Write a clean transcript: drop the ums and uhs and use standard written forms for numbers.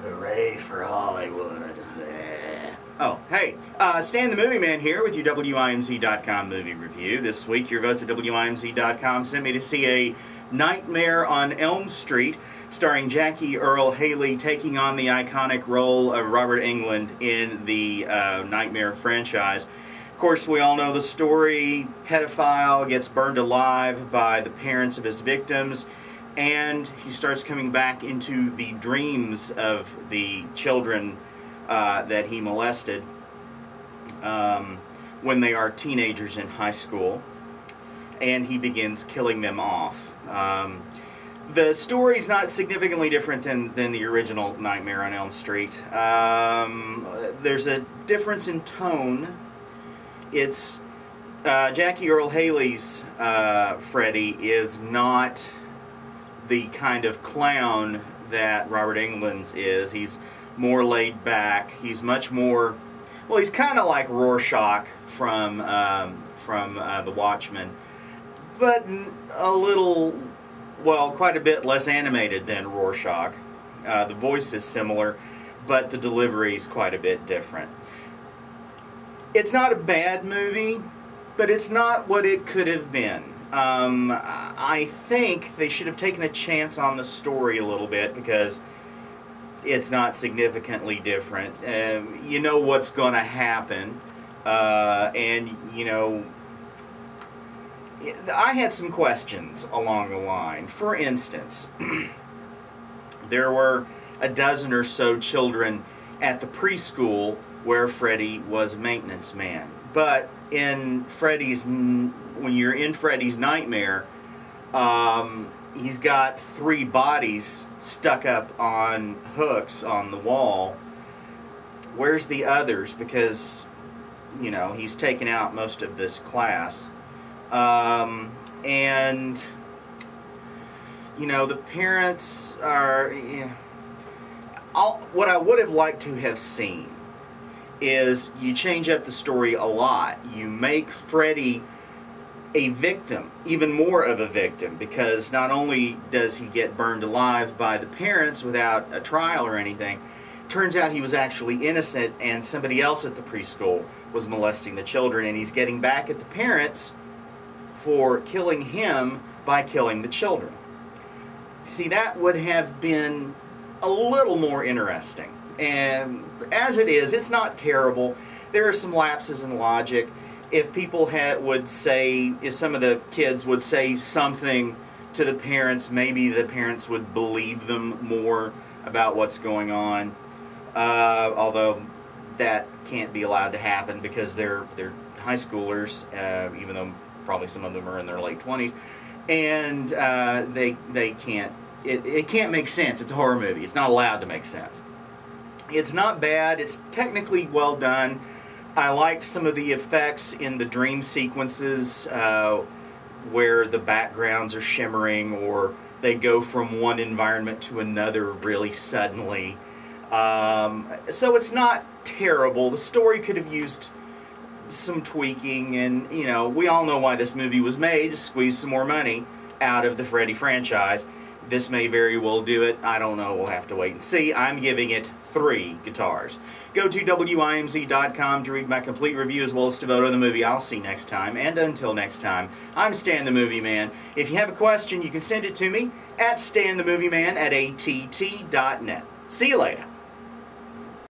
Hooray for Hollywood. Oh, hey, Stan the Movie Man here with your WIMZ.com movie review. This week, your votes at WIMZ.com sent me to see A Nightmare on Elm Street, starring Jackie Earle Haley taking on the iconic role of Robert Englund in the Nightmare franchise. Of course, we all know the story. Pedophile gets burned alive by the parents of his victims, and he starts coming back into the dreams of the children that he molested when they are teenagers in high school, and he begins killing them off. The story's not significantly different than the original Nightmare on Elm Street. There's a difference in tone. It's Jackie Earle Haley's Freddie is not the kind of clown that Robert Englund's is. He's more laid back. He's much more, well, he's kind of like Rorschach from The Watchmen, but a little, well, quite a bit less animated than Rorschach. The voice is similar, but the delivery is quite a bit different. It's not a bad movie, but it's not what it could have been. I think they should have taken a chance on the story a little bit, because it's not significantly different. You know what's going to happen, and you know, I had some questions along the line. For instance, there were a dozen or so children at the preschool where Freddie was a maintenance man. But in when you're in Freddie's nightmare, he's got 3 bodies stuck up on hooks on the wall. Where's the others? Because, you know, he's taken out most of this class. And, you know, the parents are... what I would have liked to have seen is you change up the story a lot. You make Freddie a victim, even more of a victim, because not only does he get burned alive by the parents without a trial or anything, turns out he was actually innocent and somebody else at the preschool was molesting the children, and he's getting back at the parents for killing him by killing the children. See, that would have been a little more interesting. And as it is, it's not terrible. There are some lapses in logic. If people would say, if some of the kids would say something to the parents, maybe the parents would believe them more about what's going on. Although that can't be allowed to happen because they're high schoolers, even though probably some of them are in their late 20s, and they can't. It can't make sense. It's a horror movie. It's not allowed to make sense. It's not bad. It's technically well done. I liked some of the effects in the dream sequences where the backgrounds are shimmering, or they go from one environment to another really suddenly. So it's not terrible. The story could have used some tweaking, and you know, we all know why this movie was made, to squeeze some more money out of the Freddy franchise. This may very well do it. I don't know. We'll have to wait and see. I'm giving it 3 guitars. Go to WIMZ.com to read my complete review as well as to vote on the movie. I'll see you next time. And until next time, I'm Stan the Movie Man. If you have a question, you can send it to me at stanthemovieman@att.net. See you later.